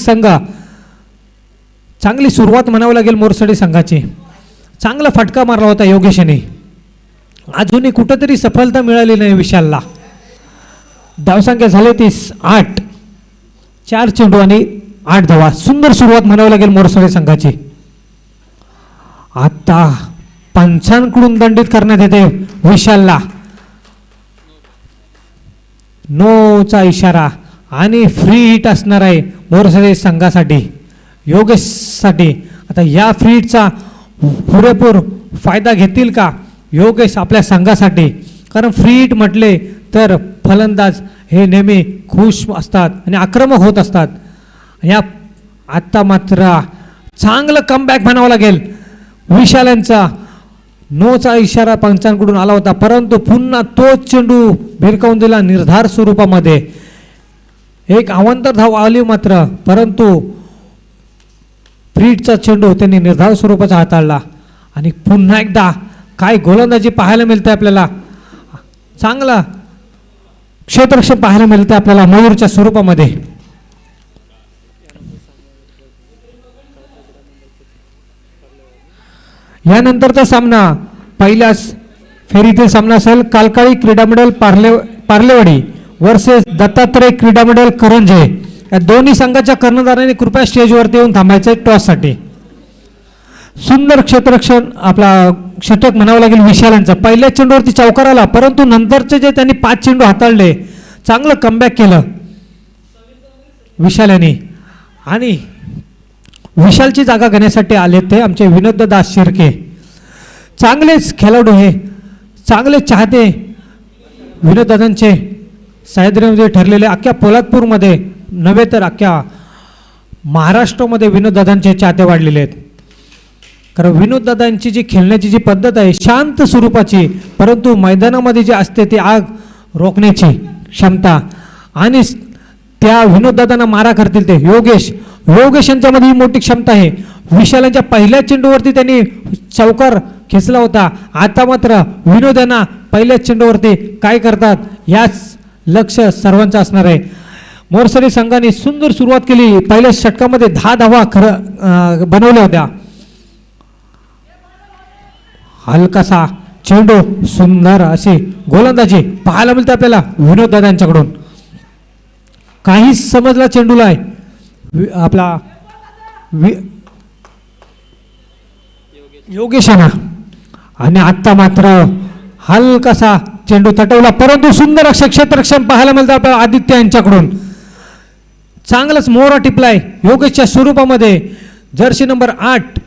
संघ चांगली सुरुवात म्हणावं लागेल मोरसडे संघाची. चांगला फटका मारला होता योगेशने. अजूनही कुठंतरी सफलता मिळाली नाही विशालला. धावसंख्या झाले 8. 4 चेंडू आणि 8 धावा. सुंदर सुरुवात म्हणावं लागेल मोरसडे संघाची. आता पंचांकडून दंडित करण्यात येते विशालला. नोचा इशारा आणि फ्री हिट असणार आहे मोरसडे संघासाठी, योगेशसाठी. आता या फ्री हिटचा पुरेपूर फायदा घेतील का योगेश आपल्या संघासाठी? कारण फ्री हिट म्हटले तर फलंदाज हे नेहमी खुश असतात आणि आक्रमक होत असतात. या आत्ता मात्र चांगलं कमबॅक म्हणावं लागेल विशाल यांचा. नोचा इशारा पंचांकडून आला होता, परंतु पुन्हा तोच चेंडू भिरकावून दिला निर्धार स्वरूपामध्ये. एक अवांतर धाव आली मात्र, परंतु फ्रीडचा चेंडू त्यांनी निर्धार स्वरूपाचा हाताळला. आणि पुन्हा एकदा काय गोलंदाजी पाहायला मिळते आपल्याला. चांगला क्षेत्ररक्षण पाहायला मिळते आपल्याला मयूरच्या स्वरूपामध्ये. यानंतरचा सामना पहिल्याच फेरीतील सामना असेल. कालकाळी क्रीडा मंडळ पार्लेवाडी वर्सेस दत्तात्रय क्रीडा मंडळ करंजे. या दोन्ही संघाच्या कर्णधारांनी कृपया स्टेजवरती येऊन थांबायचे टॉससाठी. सुंदर क्षेत्ररक्षण आपला षटक म्हणावं लागेल विशाल यांचा. पहिल्या चेंडूवरती चौकार आला, परंतु नंतरचे जे त्यांनी 5 चेंडू हाताळले चांगलं कमबॅक केलं विशाल यांनी. आणि विशालची जागा घेण्यासाठी आले ते आमचे विनोददादा शिर्के. चांगलेच खेळाडू हे, चांगले चाहते विनोददादांचे सह्याद्रीमध्ये ठरलेले. अख्ख्या पोलादपूरमध्ये नव्हे तर अख्ख्या महाराष्ट्रामध्ये विनोददादांचे चाहते वाढलेले आहेत. कारण विनोददादांची जी खेळण्याची जी पद्धत आहे शांत स्वरूपाची, परंतु मैदानामध्ये जे असते ती आग रोखण्याची क्षमता. आणि त्या विनोददादांना मारा करतील ते योगेश यांच्यामध्ये ही मोठी क्षमता आहे. विशालांच्या पहिल्या चेंडूवरती त्यांनी चौकार खेचला होता. आता मात्र विनोदांना पहिल्या चेंडूवरती काय करतात याच लक्ष सर्वांचं असणार आहे. मोरसडे संघाने सुंदर सुरुवात केली. पहिल्या षटकामध्ये 10 धावा बनवल्या होत्या. हलकासा चेंडू, सुंदर अशी गोलंदाजी पाहायला मिळते आपल्याला विनोददादांच्याकडून. काहीच समजला चेंडूला आहे आपला योगेशाना. आणि आता मात्र हलकासा चेंडू तटवला, परंतु सुंदर असे क्षेत्ररक्षण पाहायला मिळतं आपल्याला आदित्य यांच्याकडून. चांगलाच मोहरा टिपलाय योगेशच्या स्वरूपामध्ये. जर्सी नंबर 8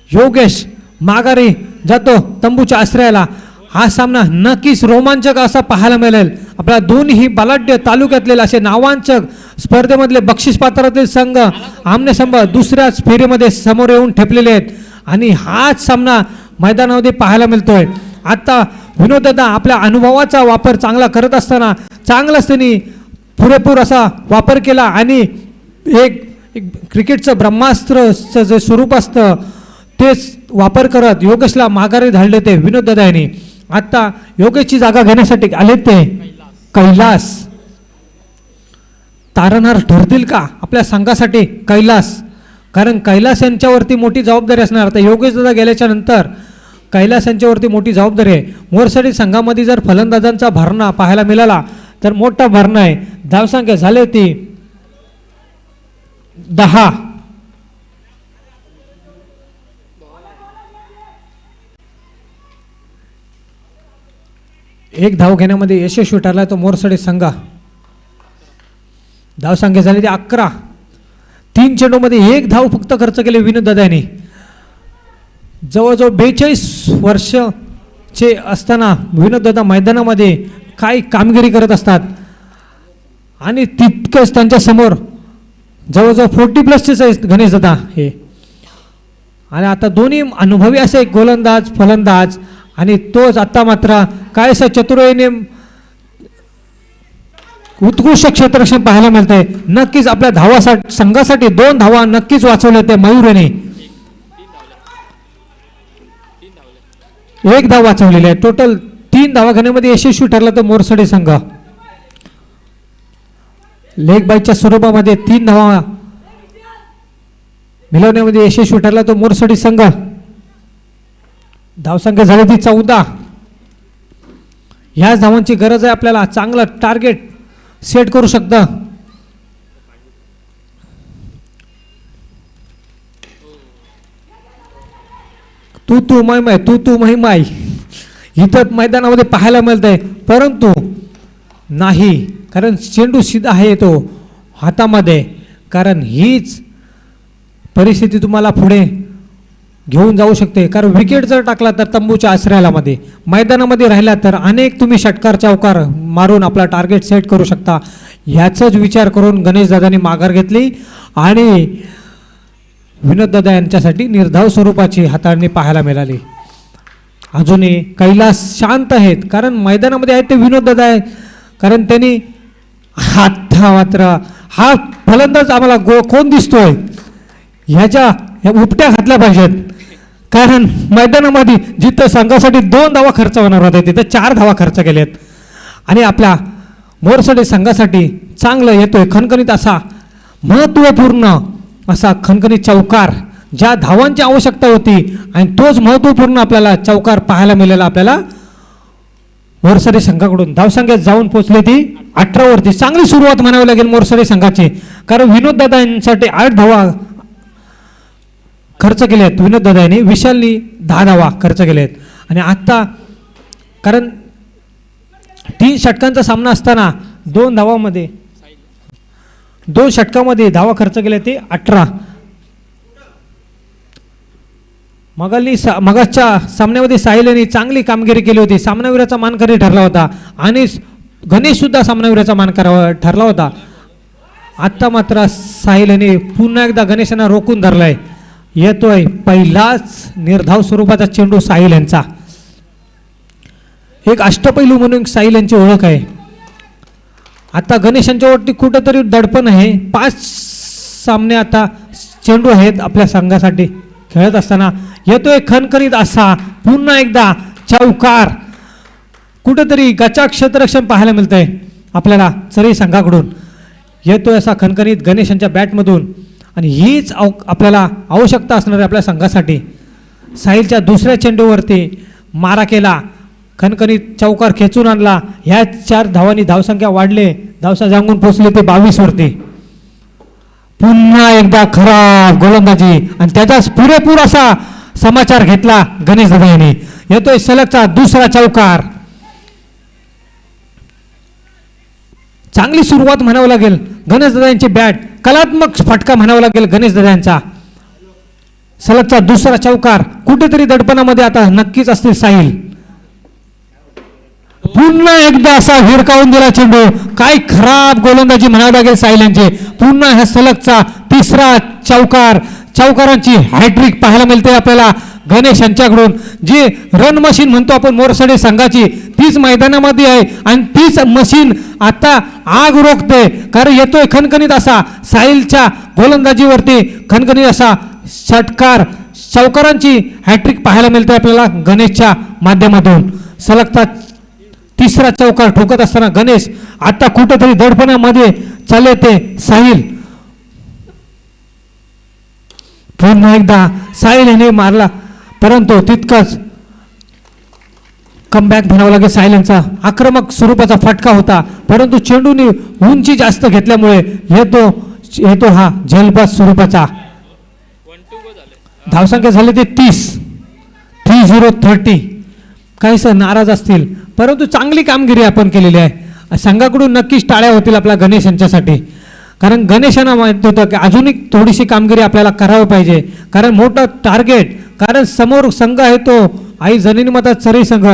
योगेश माघारी जातो तंबूच्या आश्रयाला. हा सामना नक्कीच रोमांचक असा पाहायला मिळेल आपल्याला. दोन्ही बलाढ्य तालुक्यातले असे नावांचक स्पर्धेमधले बक्षीस पात्रातील संघ आमने सामने दुसऱ्याच फेरीमध्ये समोर येऊन ठेपलेले आहेत. आणि हाच सामना मैदानामध्ये पाहायला मिळतोय. आता विनोददादा आपल्या अनुभवाचा वापर चांगला करत असताना चांगलाच त्यांनी पुरेपूर असा वापर केला. आणि एक क्रिकेटचं ब्रह्मास्त्रचं जे स्वरूप असतं तेच वापर करत योगेशला माघारी धाडले ते विनोददादा यांनी. आता योगेशची जागा घेण्यासाठी आले ते कैलास. तारणहार ठरतील का आपल्या संघासाठी कैलास? कारण कैलास यांच्यावरती मोठी जबाबदारी असणार. आता योगेश दादा गेल्याच्या नंतर कैलास यांच्यावरती मोठी जबाबदारी आहे. मोरसडे संघामध्ये जर फलंदाजांचा भरणा पाहायला मिळाला तर मोठा भरणा आहे. धावसंख्या झाली ती 10. एक धाव घेण्यामध्ये यशस्वी ठरला तो मोरसडे संघ. धावसंख्या झाली ती 11. 3 चेंडूमध्ये 1 धाव फक्त खर्च केले विनोददादा यांनी. जवळजवळ 42 वर्षाचे असताना विनोददादा मैदानामध्ये काय कामगिरी करत असतात. आणि तितकंच त्यांच्या समोर जवळजवळ 40+ आहेत गणेश दादा हे. आणि आता दोन्ही अनुभवी असे गोलंदाज फलंदाज. आणि तोच आता मात्र काय असं चतुराईने उत्कृष्ट क्षेत्ररक्षण पाहायला मिळतंय. नक्कीच आपल्या धावासाठी संघासाठी 2 धावा नक्कीच वाचवले ते मयूर यांनी. 1 धाव वाचवलेली आहे. टोटल 3 धावा घेण्यामध्ये यशस्वी ठरला तो मोरसडे संघ. लेग बाईच्या स्वरूपामध्ये 3 धावा मिळवण्यामध्ये यशस्वी ठरला तो मोरसडी संघ. धावसंख्या झाली ती 14. ह्याच धावांची गरज आहे आपल्याला. चांगलं टार्गेट सेट करू शकता. तू तू मै मै तू तू मै माय इथं मैदानामध्ये पाहायला मिळतंय, परंतु नाही, कारण चेंडू सीधा आहे तो हातामध्ये. कारण हीच परिस्थिती तुम्हाला पुढे घेऊन जाऊ शकते. कारण विकेट जर टाकला तर तंबूच्या आश्रयामध्ये मैदानामध्ये राहिला तर अनेक तुम्ही षटकार चौकार मारून आपला टार्गेट सेट करू शकता. ह्याचाच विचार करून गणेशदादांनी माघार घेतली आणि विनोददादा यांच्यासाठी निर्धाव स्वरूपाची हाताळणी पाहायला मिळाली. अजूनही कैलास शांत आहेत, कारण मैदानामध्ये आहेत ते विनोददादा आहे. कारण त्यांनी आता मात्र हा फलंदाज आम्हाला कोण दिसतोय ह्या उपट्या घातल्या पाहिजेत. कारण मैदानामध्ये जिथं संघासाठी 2 धावा खर्च होणार होते तिथं 4 धावा खर्च केलेत आणि आपल्या मोरसडे संघासाठी चांगलं येतोय खणखणीत असा महत्त्वपूर्ण असा खणखणीत चौकार, ज्या धावांची आवश्यकता होती आणि तोच महत्त्वपूर्ण आपल्याला चौकार पाहायला मिळाला आपल्याला मोरसडे संघाकडून. धावसंख्या जाऊन पोहोचली ती 18 वरती. चांगली सुरुवात म्हणावी लागेल मोरसडे संघाची, कारण विनोददादा यांसाठी 8 धावा खर्च केले आहेत विनोददादा यांनी. विशालनी 10 धावा खर्च केले आहेत आणि आत्ता कारण 3 षटकांचा सामना असताना 2 धावामध्ये 2 षटकामध्ये धावा खर्च केल्या ते 18. मगाच्या सामन्यामध्ये साहिल यांनी चांगली कामगिरी केली होती, सामनावीराचा मानकरी ठरला होता आणि गणेश सुद्धा सामनावीराचा मानकरी ठरला होता. आत्ता मात्र साहिल यांनी पुन्हा एकदा गणेशांना रोखून धरलाय. येतोय पहिलाच निर्धाव स्वरूपाचा चेंडू साहिल यांचा. एक अष्टपैलू म्हणून साहिल यांची ओळख आहे. आता गणेशांच्या वरती कुठंतरी दडपण आहे. 5 सामने आता चेंडू आहेत आपल्या संघासाठी खेळत असताना. येतोय खणखणीत असा पुन्हा एकदा चौकार. कुठंतरी गचा क्षेत्ररक्षण पाहायला मिळतंय आपल्याला चरी संघाकडून. येतोय असा खणखणीत गणेशांच्या बॅटमधून आणि हीच आपल्याला आवश्यकता असणार आहे आपल्या संघासाठी. साहिलच्या दुसऱ्या चेंडूवरती मारा केला, खणखणीत चौकार खेचून आणला. ह्या 4 धावांनी धावसंख्या वाढले, धावसा जांगून पोहोचले ते 22 वरती. पुन्हा एकदा खराब गोलंदाजी आणि त्याचाच पुरेपूर असा समाचार घेतला गणेश दादा यांनी. येतोय सलगचा दुसरा चौकार. चांगली सुरुवात म्हणावं लागेल गणेश दादा यांची बॅट, कलात्मक फटका म्हणावा लागेल गणेश दादा यांचा. सलगचा दुसरा चौकार. कुठेतरी दडपणामध्ये आता नक्कीच असतील साहिल. पुन्हा एकदा असा हिरकावून दिला चेंडू. काय खराब गोलंदाजी म्हणावी लागेल साहिल यांची. पुन्हा ह्या सलगचा तिसरा चौकार. चौकारांची हॅट्रिक पाहायला मिळते आपल्याला गणेश यांच्याकडून. जी रन मशीन म्हणतो आपण मोरसडे संघाची, तीच मैदानामध्ये आहे आणि तीच मशीन आता आग रोखते. कारण येतोय खणखणीत असा साहिलच्या गोलंदाजीवरती खणखणीत असा षटकार. चौकारांची हॅट्रिक पाहायला मिळते आपल्याला गणेशच्या माध्यमातून. सलगता तिसरा चौकार ठोकत असताना गणेश आता कुठेतरी दडपणामध्ये चालले ते साहिल. पुन्हा एकदा साहिल याने मारला, परंतु तितकाच कमबॅक म्हणावं लागेल साहिल यांचा. आक्रमक स्वरूपाचा फटका होता, परंतु चेंडूने उंची जास्त घेतल्यामुळे येतो हा झेलबाज स्वरूपाचा. धावसंख्या झाली ते 30. काहीसं नाराज असतील, परंतु चांगली कामगिरी आपण केलेली आहे. संघाकडून नक्कीच टाळ्या होतील आपल्या गणेश यांच्यासाठी. कारण गणेशांना माहित होतं की अजूनही थोडीशी कामगिरी आपल्याला करावी पाहिजे. कारण मोठं टार्गेट, कारण समोर संघ आहे तो आई जननी माता चरी संघ.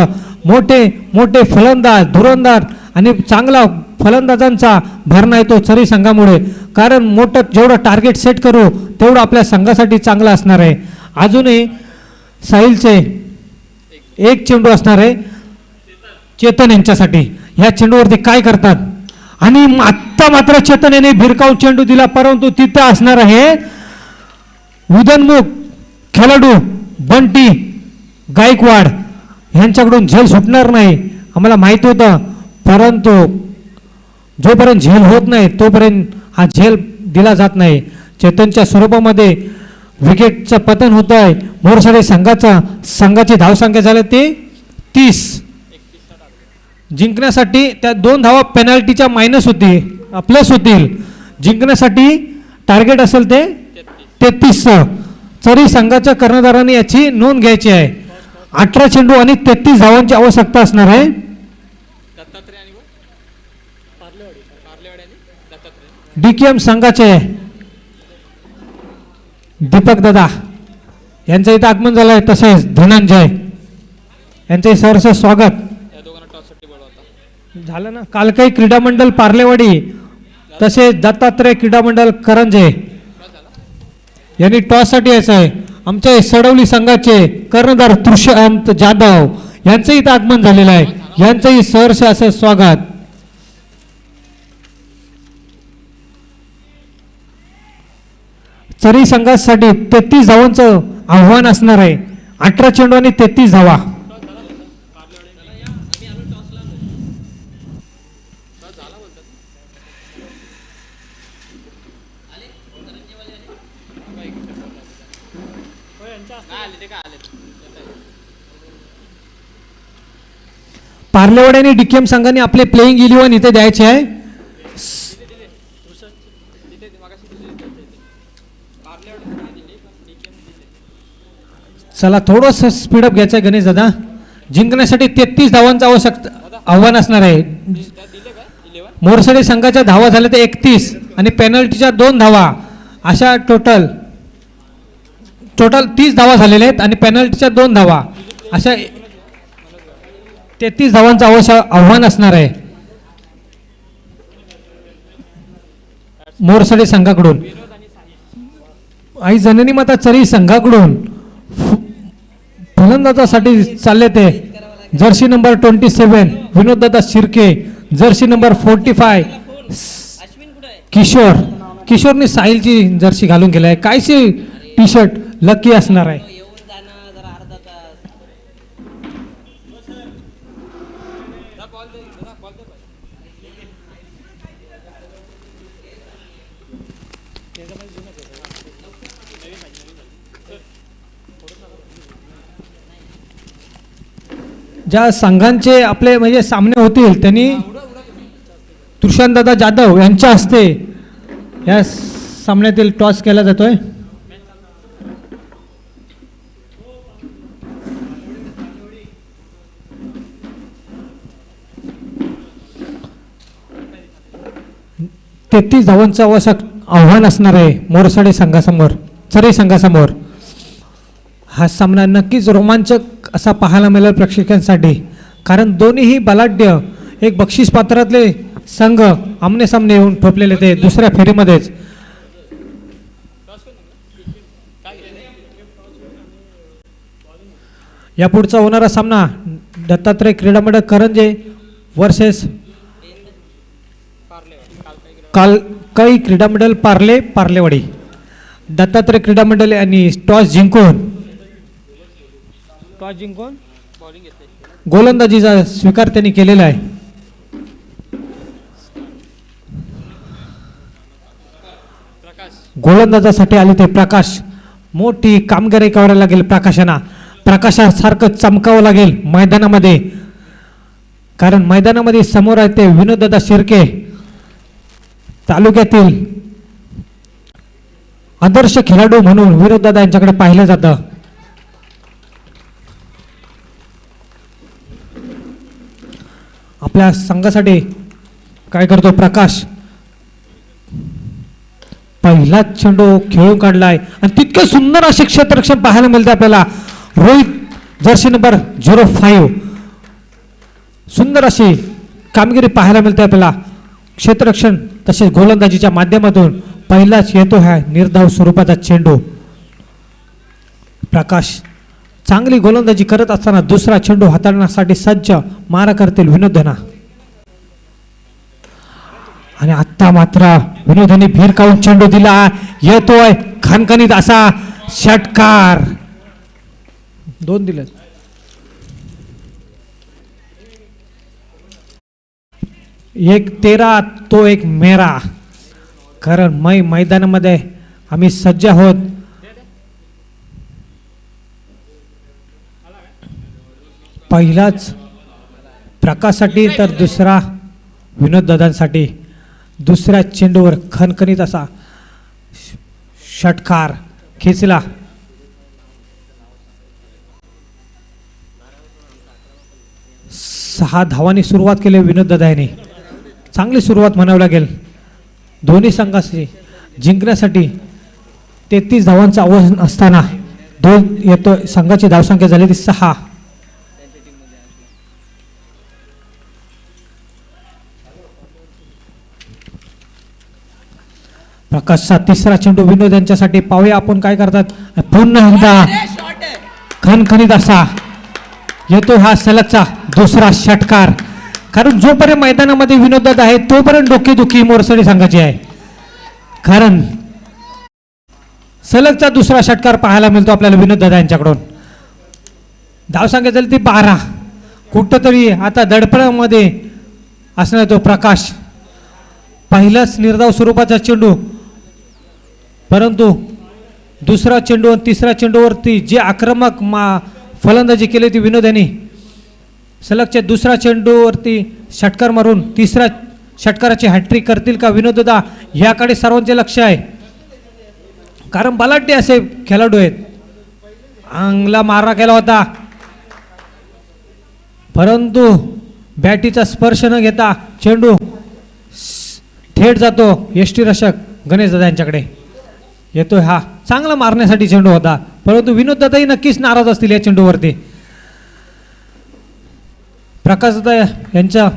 मोठे फलंदाज, धुरंदाज आणि चांगला फलंदाजांचा भरणा येतो चरी संघामुळे. कारण मोठं जेवढं टार्गेट सेट करू तेवढं आपल्या संघासाठी चांगलं असणार आहे. अजूनही साहिलचे एक चेंडू असणार आहे चेतन यांच्यासाठी. ह्या चेंडूवरती काय करतात आणि आत्ता मात्र चेतन याने भिरकावून चेंडू दिला, परंतु तिथं असणार आहे उदयनमुख खेळाडू बंटी गायकवाड यांच्याकडून झेल सुटणार नाही आम्हाला माहित होतं. परंतु जोपर्यंत झेल होत नाही तोपर्यंत हा झेल दिला जात नाही. चेतनच्या स्वरूपामध्ये विकेटचं पतन होत आहे. मोरसाडे संघाची धावसंख्या झाली ते 30. जिंकण्यासाठी त्या 2 धावा पेनल्टीच्या मायनस होती प्लस होतील. जिंकण्यासाठी टार्गेट असेल ते 33. तरी संघाच्या कर्णधारांनी याची नोंद घ्यायची आहे. 18 चेंडू आणि 33 धावांची आवश्यकता असणार आहे. डीकेएम संघाचे दीपक दादा यांचं इथं आगमन झालं आहे. तसेच धनंजय यांचे सहर्ष स्वागत झालं ना. कालकाई क्रीडा मंडळ पार्लेवाडी तसेच दत्तात्रय क्रीडा मंडळ करंजे यांनी टॉससाठी यायचं आहे. आमच्या सडवली संघाचे कर्णधार तुषांत जाधव यांचं इथं आगमन झालेलं आहे. यांचंही सहर्ष असं स्वागत. चरी संघासाठी 33 धावांचं आव्हान असणार आहे. 18 चेंडू आणि 33 धावा. पार्लेवाडी आणि डीकेएम संघाने आपले प्लेइंग 11 इथे द्यायचे आहे. चला थोडंसं स्पीडअप घ्यायचं आहे गणेश दादा. जिंकण्यासाठी 33 धावांचं आव्हान असणार आहे. मोरसडे संघाच्या धावा झाल्या ते 31 आणि पेनल्टीच्या 2 धावा अशा टोटल 30 धावा झालेल्या आहेत आणि पेनल्टीच्या 2 धावा अशा 33 धावांचं आव्हान असणार आहे मोरसडे संघाकडून. आई जननी माता चरी संघाकडून फलंदाजासाठी चालले ते जर्सी नंबर 27 विनोददादा शिर्के, जर्सी नंबर 45 किशोरने साहिलची जर्सी घालून गेलाय. कायची टी शर्ट लकी असणार आहे. ज्या संघांचे आपले म्हणजे सामने होतील त्यांनी तुषारदादा जाधव यांच्या हस्ते या सामन्यातील टॉस केला जातोय. तेहतीस धावांचं आवश्यक आव्हान असणार आहे मोरसाडे संघासमोर, चरी संघासमोर. हा सामना नक्कीच रोमांचक असा पाहायला मिळेल प्रेक्षकांसाठी, कारण दोन्हीही बलाढ्य एक बक्षीस पात्रातले संघ आमने सामने येऊन ठोपलेले ते दुसऱ्या फेरीमध्येच. या पुढचा होणारा सामना दत्तात्रय क्रीडा मंडळ करंजे वर्सेस कालकाई क्रीडा मंडळ पार्लेवाडी. दत्तात्रय क्रीडा मंडळ यांनी टॉस जिंकून गोलंदाजीचा स्वीकार त्यांनी केलेला आहे. गोलंदाजासाठी आले ते प्रकाश. मोठी कामगिरी करायला लागेल प्रकाशांना. प्रकाशासारखं चमकावं लागेल मैदानामध्ये, कारण मैदानामध्ये समोर आहे ते विनोददादा शिर्के, तालुक्यातील आदर्श खेळाडू म्हणून विनोददादा यांच्याकडे पाहिलं जातं. आपल्या संघासाठी काय करतो प्रकाश. पहिलाच चेंडू खेळून काढलाय आणि तितके सुंदर असे क्षेत्ररक्षण पाहायला मिळते आपल्याला. रोहित जर्सी नंबर 05 सुंदर अशी कामगिरी पाहायला मिळते आपल्याला. क्षेत्ररक्षण तसेच गोलंदाजीच्या माध्यमातून पहिलाच येतो हा निर्धाव स्वरूपाचा चेंडू. प्रकाश चांगली गोलंदाजी करत असताना दुसरा चेंडू हाताळण्यासाठी सज्ज मारा करतील विनोदना. आणि आता मात्र विनोदनी भिरकावून चेंडू दिला. येतोय खणखणीत असा षटकार. 2 दिले. एक तेरा तो एक मेरा. कारण मैदानामध्ये आम्ही सज्ज आहोत. पहिलाच प्रकाशसाठी तर दुसरा विनोद दादांसाठी दुसऱ्या चेंडूवर खणखणीत असा षटकार खेचला. सहा धावांनी सुरुवात केली विनोद दादा यांनी. चांगली सुरुवात म्हणावी लागेल. दोन्ही संघाची जिंकण्यासाठी 33 धावांचं आव्हान असताना येतो संघाची धावसंख्या झाली ती 6. प्रकाशचा तिसरा चेंडू विनोद यांच्यासाठी. पाहूया आपण काय करतात. पुन्हा एकदा खणखणीत असा येतो हा सलगचा दुसरा षटकार. कारण जोपर्यंत मैदानामध्ये विनोद आहे तोपर्यंत डोकेदुखी मोरसडी संघाची आहे. कारण सलगचा दुसरा षटकार पाहायला मिळतो आपल्याला विनोद दादा यांच्याकडून. धावसंख्या झाली ती 12. कुठंतरी आता दडपणामध्ये असणार तो प्रकाश. पहिलाच निर्धाव स्वरूपाचा चेंडू, परंतु दुसरा चेंडू आणि तिसऱ्या चेंडूवरती जे आक्रमक फलंदाजी केली ती विनोद यांनी. सलगच्या दुसऱ्या चेंडूवरती षटकार मारून तिसऱ्या षटकाराची हॅट्रिक करतील का विनोद दादा, याकडे सर्वांचे लक्ष आहे. कारण बलाढ्य असे खेळाडू आहेत. अंगला मारा केला होता, परंतु बॅटीचा स्पर्श न घेता चेंडू थेट जातो यष्टीरक्षक गणेश दादा यांच्याकडे. येतोय हा चांगला मारण्यासाठी चेंडू होता, परंतु विनोद दादाही नक्कीच नाराज असतील या चेंडूवरती. प्रकाश दादा यांच्या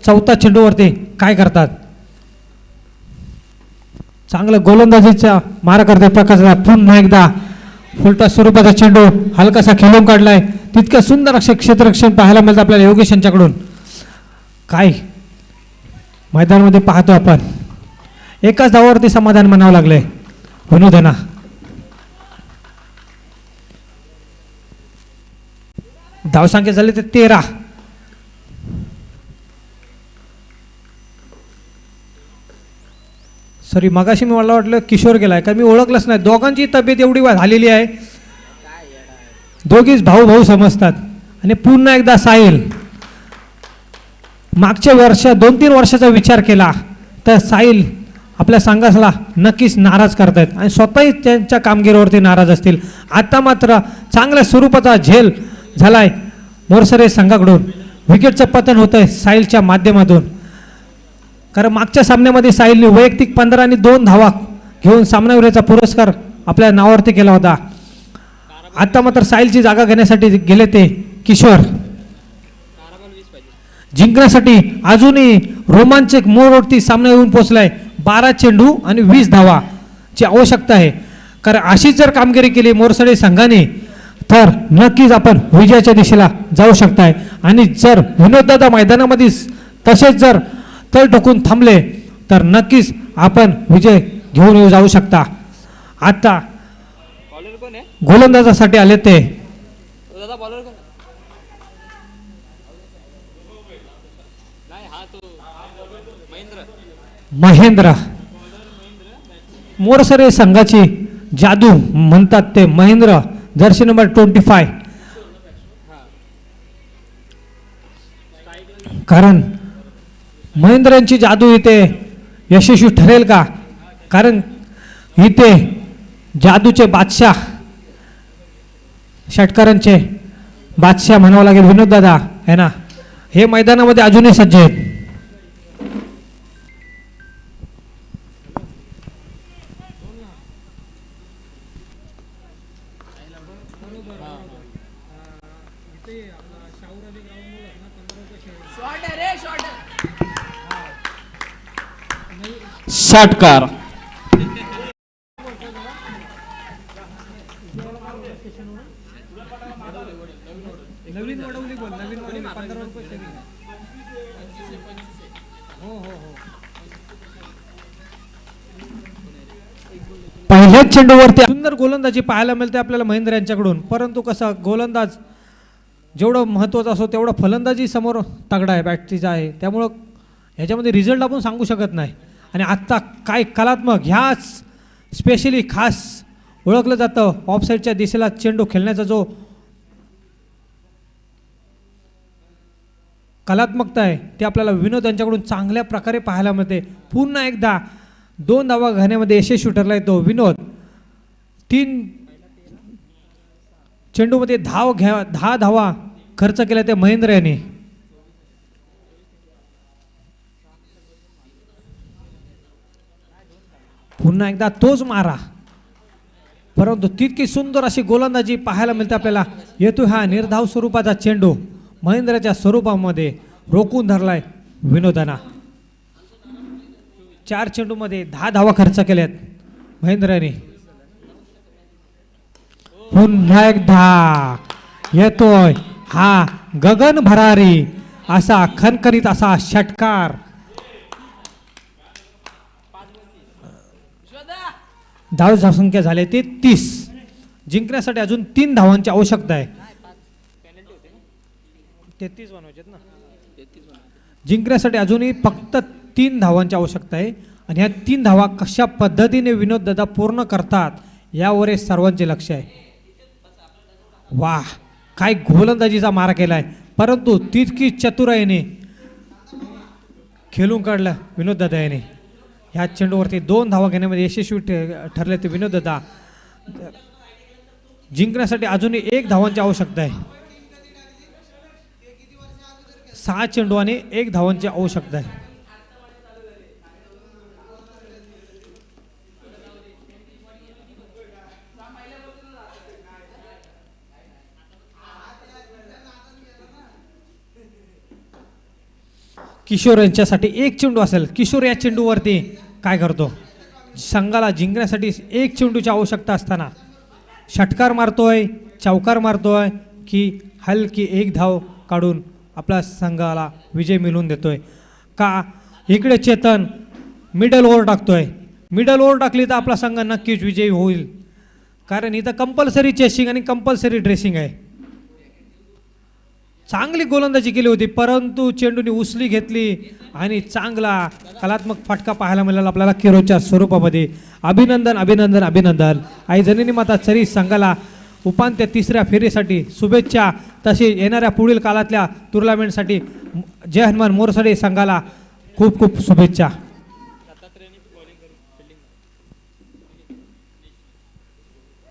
चौथा चेंडूवरती काय करतात. चांगलं गोलंदाजीचा मारा करते प्रकाश दादा. पुन्हा एकदा फुलटा स्वरूपाचा चेंडू हलकासा खेळून काढलाय. तितकं सुंदर असे क्षेत्ररक्षण पाहायला मिळतं आपल्याला योगेश यांच्याकडून. काय मैदानामध्ये पाहतो आपण. एकाच धावावरती समाधान म्हणावं लागलंय विनोदांना. धावसंख्या झाली ते 13. सॉरी, मगाशी मला वाटलं किशोर गेलाय का, मी ओळखलंच नाही. दोघांची तब्येत एवढी झालेली आहे, दोघीच भाऊ भाऊ समजतात. आणि पुन्हा एकदा साहिल. मागच्या 2-3 वर्षाचा विचार केला तर साहिल आपल्या संघाला नक्कीच नाराज करतायत आणि स्वतःही त्यांच्या कामगिरीवरती नाराज असतील. आता मात्र चांगल्या स्वरूपाचा झेल झालाय मोरसरे संघाकडून. विकेटचं पतन होतंय साहिलच्या माध्यमातून. कारण मागच्या सामन्यामध्ये साहिलने वैयक्तिक 15 आणि 2 धावा घेऊन सामनावीराचा पुरस्कार आपल्या नावावरती केला होता. आता मात्र साहिलची जागा घेण्यासाठी गेले ते किशोर. जिंकण्यासाठी अजूनही रोमांचक मोडवरती सामना येऊन पोहोचलाय. 12 चेंडू आणि 20 धावाची आवश्यकता आहे. कारण अशीच जर कामगिरी केली मोरसडे संघाने तर नक्कीच आपण विजयाच्या दिशेला जाऊ शकताय. आणि जर विनोददादा मैदानामध्ये तसेच जर तळ ठोकून थांबले तर नक्कीच आपण विजय घेऊन येऊ जाऊ शकता. आता गोलंदाजासाठी आले ते महेंद्र. मोरसरे संघाची जादू म्हणतात ते महेंद्र, जर्सी नंबर 25. कारण महेंद्र यांची जादू इथे यशस्वी ठरेल का. कारण इथे जादूचे बादशाह, षटकारांचे बादशाह म्हणावं लागेल विनोद दादा है ना, हे मैदानामध्ये अजूनही सज्ज आहेत. षटकार. पहिल्याच चेंडूवरती सुंदर गोलंदाजी पाहायला मिळते आपल्याला महेंद्र यांच्याकडून. परंतु कसा गोलंदाज जेवढं महत्त्वाचं असो तेवढं फलंदाजी समोर तगडा आहे, बॅटचा आहे. त्यामुळं ह्याच्यामध्ये रिझल्ट आपण सांगू शकत नाही. आणि आत्ता काय कलात्मक, ह्या स्पेशली खास ओळखलं जातं ऑफसाईडच्या दिशेला चेंडू खेळण्याचा जो कलात्मकता आहे ती आपल्याला विनोद यांच्याकडून चांगल्या प्रकारे पाहायला मिळते. पुन्हा एकदा 2 धावा घेण्यामध्ये यशस्वी ठरला तो विनोद. 3 चेंडूमध्ये 10 धावा खर्च केल्या ते महेंद्र यांनी. पुन्हा एकदा तोच मारा, परंतु तितकी सुंदर अशी गोलंदाजी पाहायला मिळते आपल्याला. येतो हा निर्धाव स्वरूपाचा चेंडू महेंद्रच्या स्वरूपामध्ये रोखून धरलाय विनोदाना. 4 चेंडूमध्ये 10 धावा खर्च केल्यात महेंद्रने. पुन्हा एकदा येतोय हा गगन भरारी असा खणखणीत असा षटकार. धाव संख्या झाली ते 30. जिंकण्यासाठी अजून 3 धावांची आवश्यकता आहे. 33 बनवायचे ना. जिंकण्यासाठी अजूनही फक्त 3 धावांची आवश्यकता आहे आणि ह्या 3 धावा कशा पद्धतीने विनोद दादा पूर्ण करतात यावर हे सर्वांचे लक्ष आहे. वाह, काय गोलंदाजीचा मारा केलाय, परंतु तितकी चतुराईने खेळून काढलं विनोद दादा याने. ह्या चेंडूवरती 2 धावा घेण्यामध्ये यशस्वी ठरले ते विनोद दादा. जिंकण्यासाठी अजूनही 1 धावांची आवश्यकता आहे. 6 चेंडू आणि 1 धावांची आवश्यकता आहे. किशोर यांच्यासाठी 1 चेंडू असेल. किशोर या चेंडूवरती काय करतो? संघाला जिंकण्यासाठी 1 चेंडूची आवश्यकता असताना षटकार मारतोय, चौकार मारतोय की हलकी 1 धाव काढून आपल्या संघाला विजय मिळवून देतोय का? इकडे चेतन मिडल ओव्हर टाकतोय. मिडल ओव्हर टाकली तर आपला संघ नक्कीच विजयी होईल, कारण इथं कंपल्सरी चेसिंग आणि कंपल्सरी ड्रेसिंग आहे. चांगली गोलंदाजी केली होती, परंतु चेंडूने उसली घेतली आणि चांगला कलात्मक फटका पाहायला मिळाला आपल्याला किरोच्या स्वरूपामध्ये. अभिनंदन अभिनंदन अभिनंदन. आई जननी माता चरी संघाला उपांत्य 3ऱ्या फेरीसाठी शुभेच्छा. तसे येणाऱ्या पुढील काळातल्या टुर्नामेंटसाठी जय हनुमान मोरसडे संघाला खूप खूप शुभेच्छा.